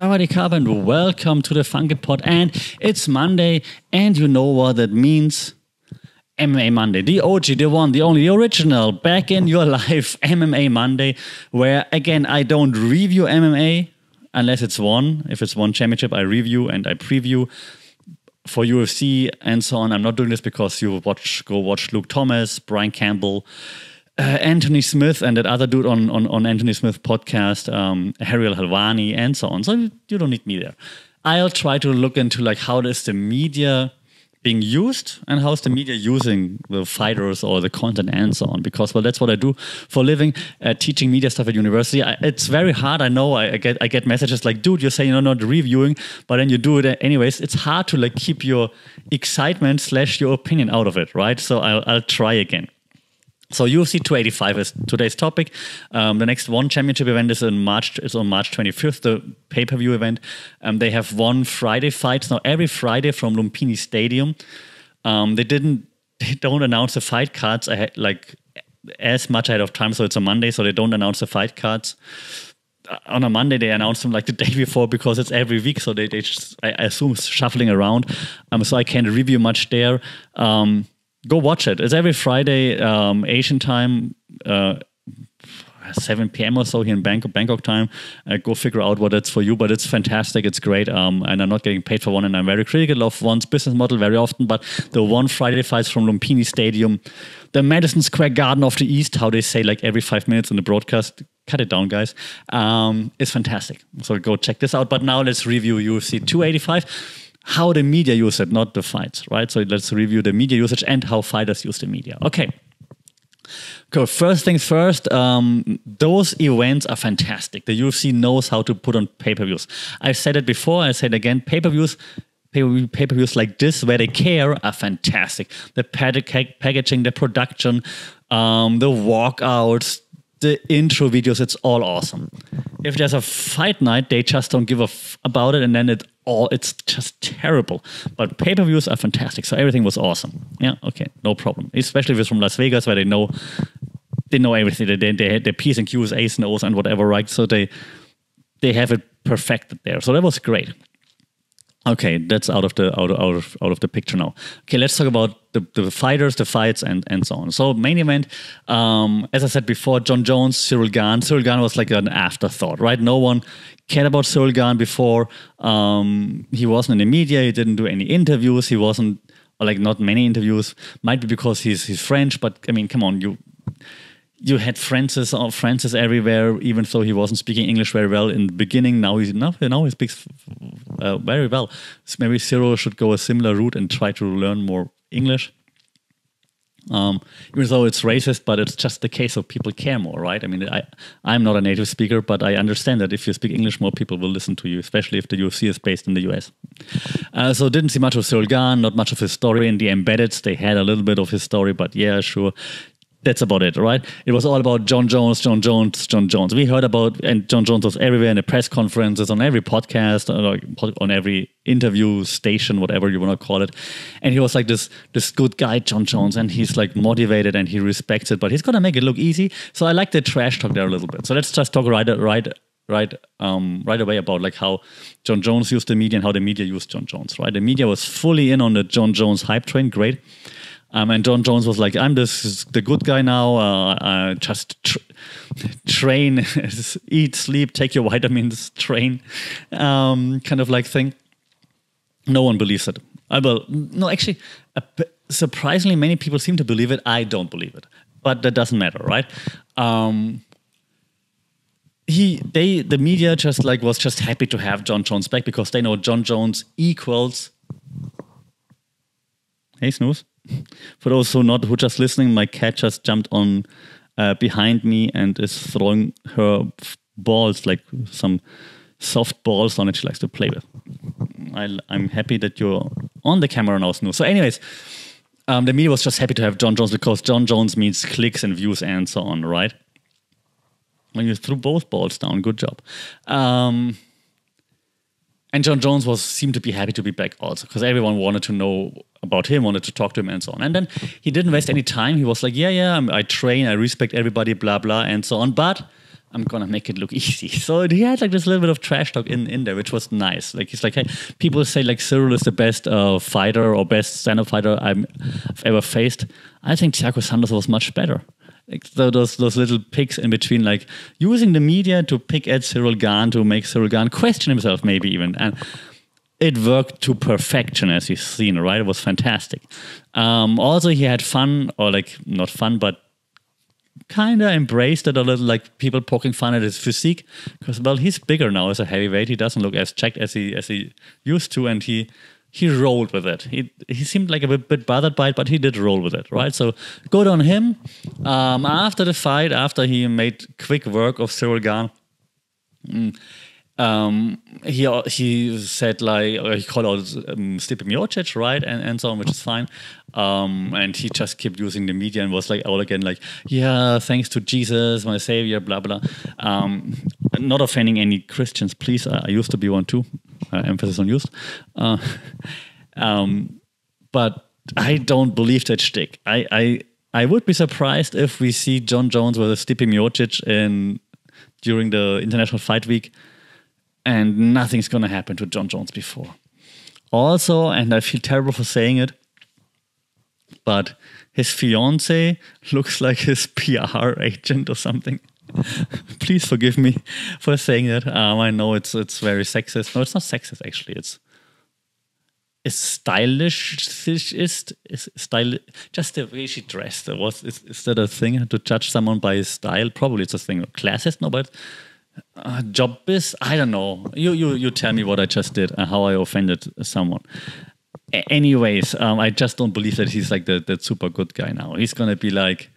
Sawadee Krab and welcome to the Funky Pod. And it's Monday, and you know what that means. MMA Monday, the OG, the one, the only, the original, back in your life, MMA Monday, where, again, I don't review MMA unless it's one. If it's one championship, I review and I preview for UFC and so on. I'm not doing this because you go watch Luke Thomas, Brian Campbell, Anthony Smith, and that other dude on Anthony Smith podcast, Ariel Helwani, and so on. So you don't need me there. I'll try to look into like how is the media being used and how's the media using the fighters or the content and so on. Because, well, that's what I do for a living, teaching media stuff at university. It's very hard. I know I get messages like, dude, you're saying you're not reviewing, but then you do it anyways. It's hard to like keep your excitement / your opinion out of it, right? So I'll try again. So UFC285 is today's topic. The next one championship event is on March 25th, the pay-per-view event. They have one Friday fights now every Friday from Lumpini Stadium. They don't announce the fight cards as much ahead of time, so it's a Monday, so they don't announce the fight cards. On a Monday, they announce them like the day before because it's every week, so they just, I assume, shuffling around. So I can't review much there. Go watch it. It's every Friday, Asian time, 7 p.m. or so here in Bangkok time. Go figure out what it's for you, but it's fantastic. It's great. And I'm not getting paid for one, and I'm very critical of one's business model very often. But the one Friday fights from Lumpini Stadium, the Madison Square Garden of the East, how they say like every 5 minutes in the broadcast, cut it down, guys, is fantastic. So go check this out. But now let's review UFC 285. How the media use it, not the fights, right? So let's review the media usage and how fighters use the media. Okay. Cool. First things first, those events are fantastic. The UFC knows how to put on pay-per-views. I've said it before, I say it again, pay-per-views like this, where they care, are fantastic. The packaging, the production, the walkouts, the intro videos, it's all awesome. If there's a fight night, they just don't give about it, and then it's just terrible. But pay-per-views are fantastic, so everything was awesome. Yeah, okay, no problem. Especially if it's from Las Vegas, where they know everything. They had their P's and Q's, A's and O's, and whatever, right? So they have it perfected there. So that was great. Okay, that's out of the picture now. Okay, let's talk about the fighters, the fights, and so on. So main event, as I said before, Jon Jones, Cyril Gane. Cyril Gane was like an afterthought, right? No one cared about Cyril Gane before. He wasn't in the media. He didn't do any interviews. He wasn't, like, not many interviews. Might be because he's French, but I mean, come on, you had Francis everywhere, even though he wasn't speaking English very well in the beginning. Now he speaks very well. So maybe Cyril should go a similar route and try to learn more English. Even though it's racist, but it's just the case of people care more, right? I mean, I'm not a native speaker, but I understand that if you speak English, more people will listen to you, especially if the UFC is based in the US. So didn't see much of Cyril Gane, not much of his story. In the embeddeds, they had a little bit of his story, but yeah, sure. That's about it, right? It was all about Jon Jones. We heard about, and Jon Jones was everywhere in the press conferences, on every podcast, on every interview station, whatever you want to call it. And he was like this good guy, Jon Jones, and he's like motivated and he respects it, but he's gonna make it look easy. So I like the trash talk there a little bit. So let's just talk right away about like how Jon Jones used the media and how the media used Jon Jones, right? The media was fully in on the Jon Jones hype train, great. And Jon Jones was like, I'm the good guy now, just train, eat, sleep, take your vitamins, train, kind of like thing. No one believes it. Actually, surprisingly, many people seem to believe it. I don't believe it. But that doesn't matter, right? The media was just happy to have Jon Jones back because they know Jon Jones equals... Hey, Snooze. For those who just listening, my cat just jumped on behind me and is throwing her balls, like some soft balls on it she likes to play with. I'm happy that you're on the camera now, Snooze. So anyways, the media was just happy to have Jon Jones because Jon Jones means clicks and views and so on, right? When you threw both balls down, good job. And Jon Jones seemed to be happy to be back also because everyone wanted to know about him, wanted to talk to him and so on. And then he didn't waste any time. He was like, I train, I respect everybody, blah, blah, and so on. But I'm gonna make it look easy. So he had like this little bit of trash talk in there, which was nice. Like he's like, hey, people say like Cyril is the best fighter or best stand-up fighter I've ever faced. I think Thiago Santos was much better. Like those little picks in between, like using the media to pick at Cyril Gane, to make Cyril Gane question himself, maybe even. And it worked to perfection, as you've seen, right? It was fantastic. Also, he had fun, or like not fun, but kind of embraced it a little, like people poking fun at his physique, because well, he's bigger now as a heavyweight. He doesn't look as jacked as he used to, and he rolled with it. He seemed like a bit bothered by it, but he did roll with it, right? So good on him. After the fight, after he made quick work of Cyril Gane, he said like, or he called out Stipe Miocic, right, and so on, which is fine. And he just kept using the media and was like all again like, yeah, thanks to Jesus, my savior, blah blah. Not offending any Christians, please. I used to be one too. Emphasis on used. But I don't believe that shtick. I would be surprised if we see John Jones versus Stipe Miocic during the International Fight Week, and nothing's going to happen to John Jones before. Also, and I feel terrible for saying it, but his fiance looks like his PR agent or something. Please forgive me for saying that. I know it's very sexist. No, it's not sexist actually. It's stylish. It's style. Just the way she dressed. Is that a thing to judge someone by his style? Probably it's a thing. Classist, no, but job is, I don't know. You tell me what I just did and how I offended someone. Anyways, I just don't believe that he's like the super good guy now. He's gonna be like,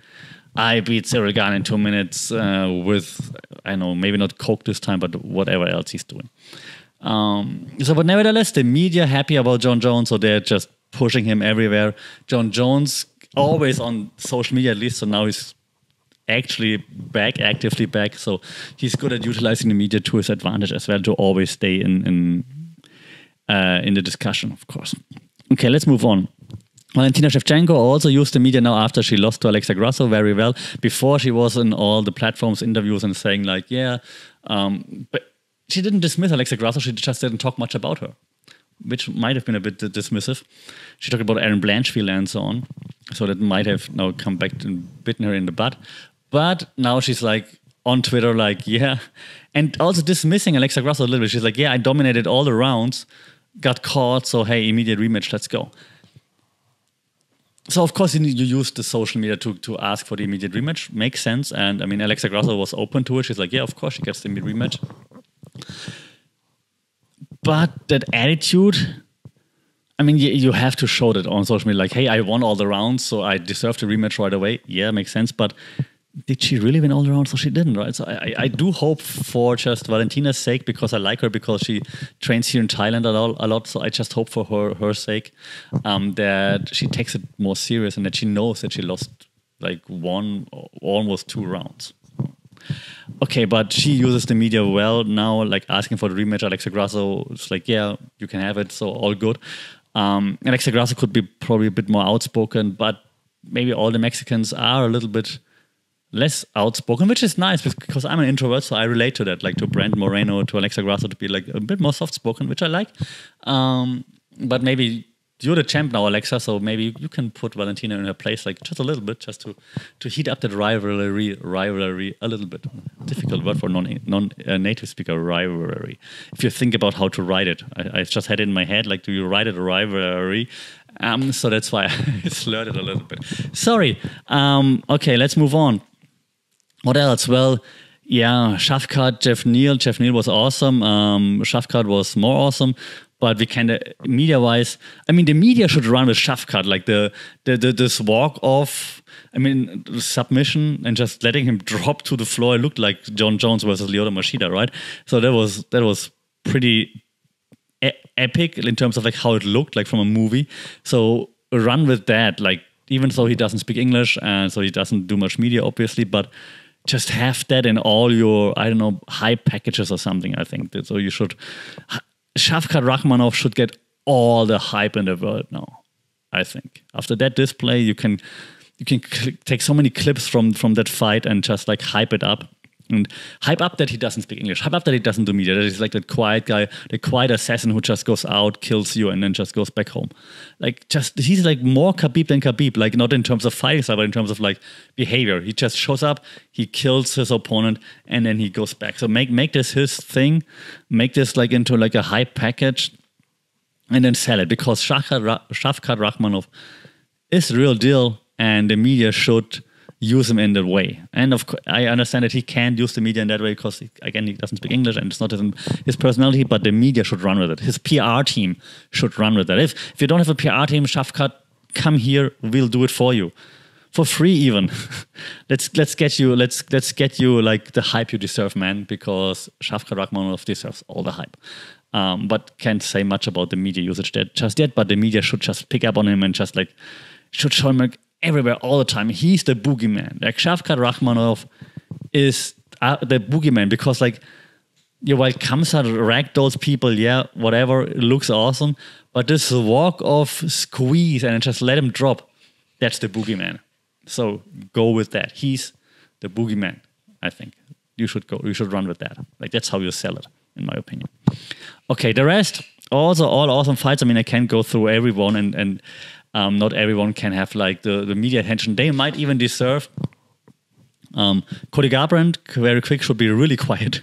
I beat Cyril Gane in 2 minutes with, I know, maybe not coke this time, but whatever else he's doing. But nevertheless, the media happy about John Jones, so they're just pushing him everywhere. John Jones always on social media at least, so now he's actually actively back. So he's good at utilizing the media to his advantage as well, to always stay in the discussion, of course. Okay, let's move on. Valentina Shevchenko also used the media now after she lost to Alexa Grasso very well. Before, she was in all the platforms, interviews, and saying like, yeah, but she didn't dismiss Alexa Grasso. She just didn't talk much about her, which might have been a bit dismissive. She talked about Aaron Blanchfield and so on. So that might have now come back and bitten her in the butt. But now she's like on Twitter, like, yeah. And also dismissing Alexa Grasso a little bit. She's like, yeah, I dominated all the rounds, got caught, so hey, immediate rematch, let's go. So, of course, you use the social media to ask for the immediate rematch. Makes sense. And, I mean, Alexa Grasso was open to it. She's like, yeah, of course, she gets the immediate rematch. But that attitude, I mean, you have to show that on social media. Like, hey, I won all the rounds, so I deserve the rematch right away. Yeah, makes sense. But did she really win all the rounds? So she didn't, right? So I do hope for just Valentina's sake, because I like her, because she trains here in Thailand a lot. So I just hope for her sake that she takes it more serious and that she knows that she lost like almost 2 rounds. Okay, but she uses the media well now, like asking for the rematch. Alexa Grasso is like, yeah, you can have it, so all good. Alexa Grasso could be probably a bit more outspoken, but maybe all the Mexicans are a little bit less outspoken, which is nice because I'm an introvert, so I relate to that, like to Brandon Moreno, to Alexa Grasso, to be like a bit more soft-spoken, which I like. But maybe you're the champ now, Alexa, so maybe you can put Valentina in her place, like just a little bit, just to heat up that rivalry a little bit. Difficult word for non-native speaker, rivalry. If you think about how to write it, I just had it in my head, like, do you write it a rivalry? So that's why I slurred it a little bit. Sorry. Okay, let's move on. What else? Well, yeah, Shavkat, Jeff Neal. Jeff Neal was awesome. Shavkat was more awesome. But we kind of, media-wise, I mean, the media should run with Shavkat, like this walk-off, I mean, submission and just letting him drop to the floor. It looked like John Jones versus Lyoto Machida, right? So that was pretty epic in terms of like how it looked like from a movie. So run with that, like, even though he doesn't speak English and so he doesn't do much media, obviously, but just have that in all your, I don't know, hype packages or something, I think. So you should, Shavkat Rakhmonov should get all the hype in the world now, I think. After that display, you can take so many clips from that fight and just like hype it up. And hype up that he doesn't speak English. Hype up that he doesn't do media. That he's like that quiet guy, the quiet assassin who just goes out, kills you, and then just goes back home. Like, just, he's like more Khabib than Khabib. Like, not in terms of fighting style, but in terms of like behavior. He just shows up, he kills his opponent, and then he goes back. So make this his thing. Make this like into like a hype package, and then sell it. Because Shavkat Rakhmonov is the real deal, and the media should use him in that way. And of course, I understand that he can't use the media in that way because, again, he doesn't speak English and it's not his personality, but the media should run with it. His PR team should run with it. If you don't have a PR team, Shavkat, come here, we'll do it for you. For free even. let's get you like the hype you deserve, man, because Shavkat Rakhmonov deserves all the hype. But can't say much about the media usage just yet, but the media should just pick up on him and just like should show him like everywhere all the time. He's the boogeyman. Like, Shavkat Rakhmonov is the boogeyman because, like, while Kamsat ragdolls people, yeah, whatever, it looks awesome, but this walk off squeeze and just let him drop, that's the boogeyman. So go with that. He's the boogeyman, I think. You should run with that. Like, that's how you sell it, in my opinion. Okay, the rest, also all awesome fights. I mean, I can't go through everyone, and not everyone can have like the media attention they might even deserve. Cody Garbrandt, very quick, should be really quiet.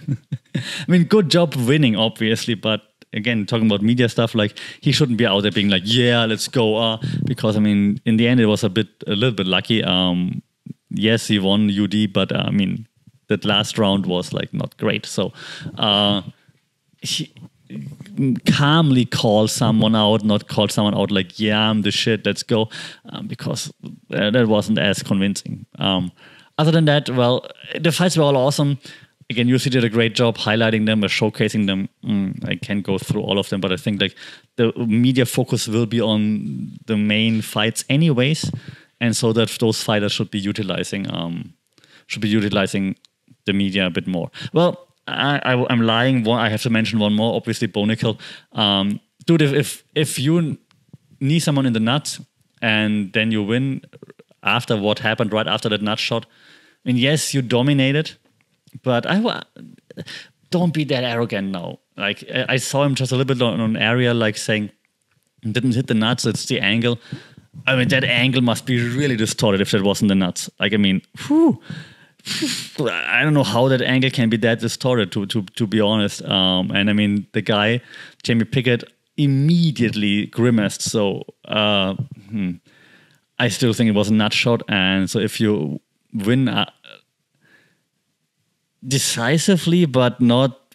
I mean, good job winning, obviously, but again, talking about media stuff, like, he shouldn't be out there being like, yeah, let's go, because I mean, in the end, it was a little bit lucky. Yes, he won UD, but I mean, that last round was like not great. So he calmly call someone out, not call someone out like, yeah, I'm the shit, let's go, because that wasn't as convincing. Other than that, well, the fights were all awesome. Again, UFC did a great job highlighting them or showcasing them. I can't go through all of them, but I think like the media focus will be on the main fights anyways, and so that those fighters should be utilizing the media a bit more. Well, I'm lying. I have to mention one more. Obviously, Bonical. Dude, if you knee someone in the nuts and then you win after what happened right after that nut shot, I mean, yes, you dominated, but don't be that arrogant now. Like, I saw him just a little bit on an area, like saying, didn't hit the nuts, it's the angle. I mean, that angle must be really distorted if that wasn't the nuts. Like, I mean, whew. I don't know how that angle can be that distorted, to be honest. And I mean, the guy, Jamie Pickett, immediately grimaced. So I still think it was a nut shot. And so if you win decisively, but not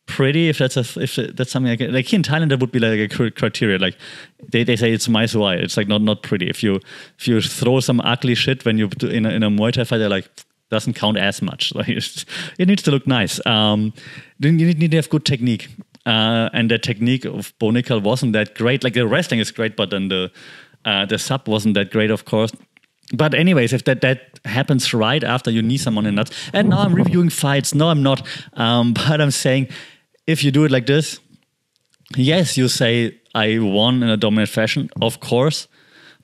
pretty, if that's something like here in Thailand, that would be like a criteria. Like they say it's mais wai. It's like not pretty. If you throw some ugly shit when you in a Muay Thai fight, they're like, doesn't count as much. Like, it needs to look nice. You need to have good technique. And the technique of Bonical wasn't that great. Like, the wrestling is great, but then the sub wasn't that great, of course. But anyways, if that happens right after you knee someone in nuts, and now I'm reviewing fights. No, I'm not. But I'm saying, if you do it like this, yes, you say, I won in a dominant fashion, of course.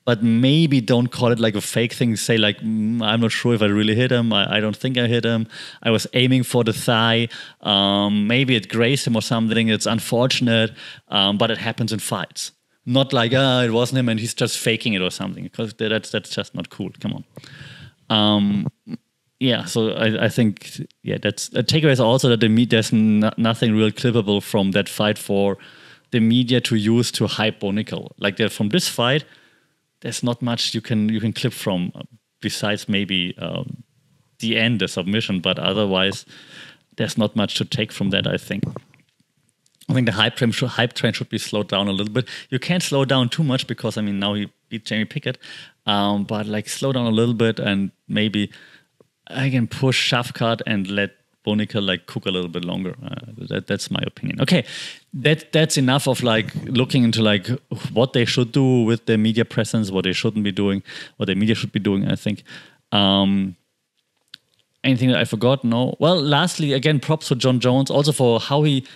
But maybe don't call it like a fake thing. Say like, I'm not sure if I really hit him. I don't think I hit him. I was aiming for the thigh. Maybe it grazed him or something. It's unfortunate, but it happens in fights. Not like, it wasn't him and he's just faking it or something. Because that's just not cool. Come on. Yeah, so I think, yeah, that's a takeaway is also that there's nothing real clippable from that fight for the media to use to hype Bonical. Like, from this fight, there's not much you can clip from besides maybe the end, the submission, but otherwise there's not much to take from that, I think. I think the hype train should be slowed down a little bit. You can't slow down too much because, I mean, now he beat Jamie Pickett, but like slow down a little bit and maybe I can push Shavkat and let Bonical like cook a little bit longer. That's my opinion. Okay, that's enough of like looking into like what they should do with their media presence, what they shouldn't be doing, what their media should be doing, I think. Anything that I forgot? No. Well, lastly, again, props to John Jones also for how he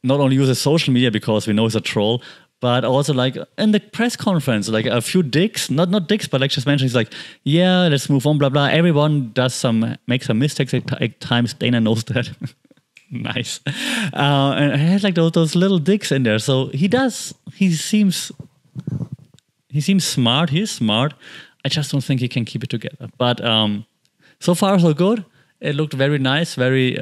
not only uses social media because we know he's a troll, But also like in the press conference, like a few dicks, not dicks, but like just mentioning, he's like, yeah, let's move on, blah, blah. Everyone makes some mistakes at times. Dana knows that. Nice. And I had like those little dicks in there. So he seems smart. He is smart. I just don't think he can keep it together. But so far so good. It looked very nice, very...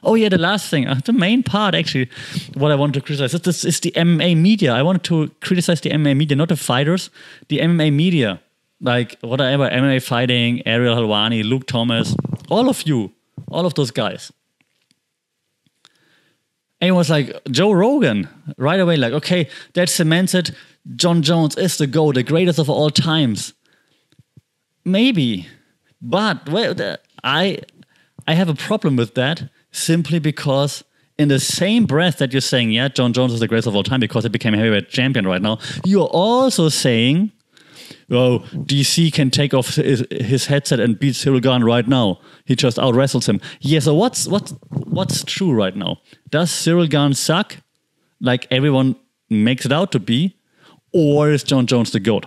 Oh yeah, the last thing, the main part actually, what I want to criticize, this is the MMA media. I wanted to criticize the MMA media, not the fighters, the MMA media. Like whatever, MMA fighting, Ariel Helwani, Luke Thomas, all of those guys. And it was like Joe Rogan, right away, like, okay, that cements it. Jon Jones is the GOAT, the greatest of all times. Maybe, but I have a problem with that. Simply because in the same breath that you're saying, yeah, Jon Jones is the greatest of all time because he became a heavyweight champion right now, you're also saying, oh, DC can take off his headset and beat Cyril Gane right now. He just out-wrestles him. Yeah, so what's true right now? Does Cyril Gane suck like everyone makes it out to be? Or is Jon Jones the GOAT?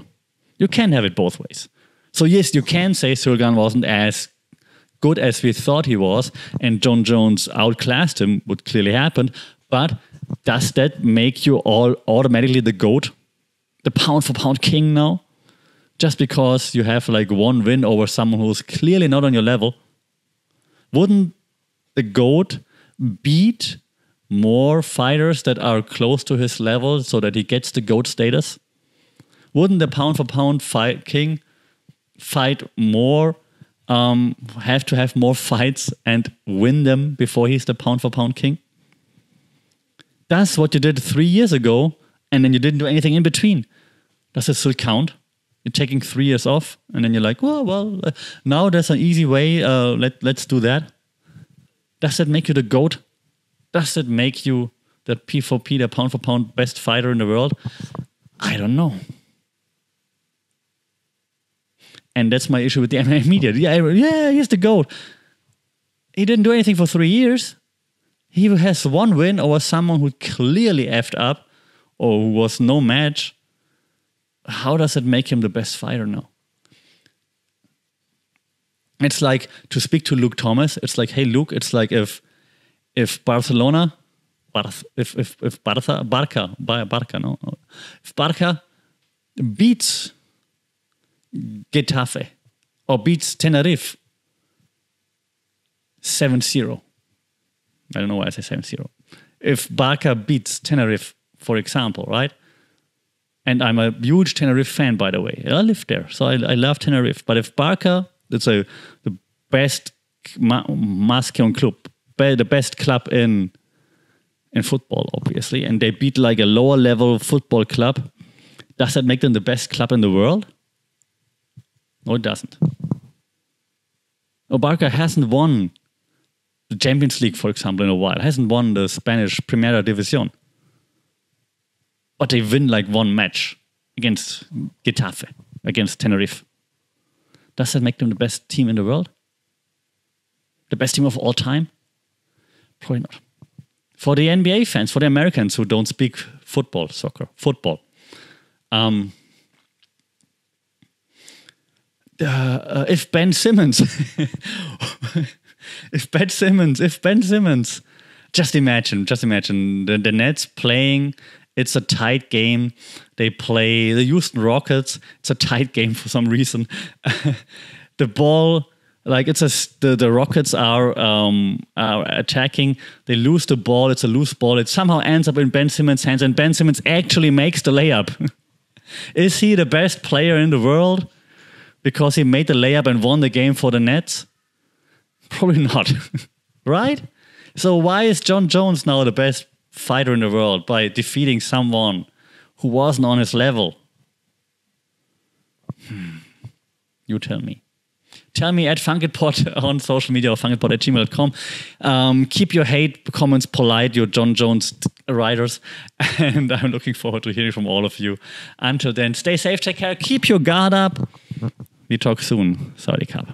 You can't have it both ways. So yes, you can say Cyril Gane wasn't as good as we thought he was, and Jon Jones outclassed him, would clearly happen. But does that make you all automatically the GOAT? The pound-for-pound king now? Just because you have like one win over someone who's clearly not on your level? Wouldn't the GOAT beat more fighters that are close to his level so that he gets the GOAT status? Wouldn't the pound-for-pound king fight more, have to have more fights and win them before he's the pound-for-pound king? That's what you did 3 years ago, and then you didn't do anything in between. Does it still count? You're taking 3 years off, and then you're like, well, now there's an easy way, let's do that. Does that make you the GOAT? Does it make you the P4P, the pound-for-pound best fighter in the world? I don't know. And that's my issue with the MMA media. Yeah, he's the GOAT. He didn't do anything for 3 years. He has one win over someone who clearly effed up or who was no match. How does it make him the best fighter now? It's like, to speak to Luke Thomas, it's like, hey Luke, it's like if Barca beats Getafe or beats Tenerife 7-0. I don't know why I say 7-0. If Barca beats Tenerife, for example, right? And I'm a huge Tenerife fan, by the way. I live there, so I love Tenerife. But if Barca, it's the best masculine club, the best club in football, obviously, and they beat like a lower level football club, does that make them the best club in the world? No, it doesn't. Barca hasn't won the Champions League, for example, in a while. Hasn't won the Spanish Primera División. But they win like one match against Getafe, against Tenerife. Does that make them the best team in the world? The best team of all time? Probably not. For the NBA fans, for the Americans who don't speak football, if Ben Simmons, just imagine the Nets playing. It's a tight game. They play the Houston Rockets. It's a tight game for some reason. The ball, like the Rockets are attacking. They lose the ball. It's a loose ball. It somehow ends up in Ben Simmons' hands, and Ben Simmons actually makes the layup. Is he the best player in the world because he made the layup and won the game for the Nets? Probably not, right? So why is Jon Jones now the best fighter in the world by defeating someone who wasn't on his level? You tell me. Tell me at funkitpod on social media or funkitpod@gmail.com. Keep your hate comments polite, your Jon Jones writers. And I'm looking forward to hearing from all of you. Until then, stay safe, take care, keep your guard up. We talk soon. Saudi Cup.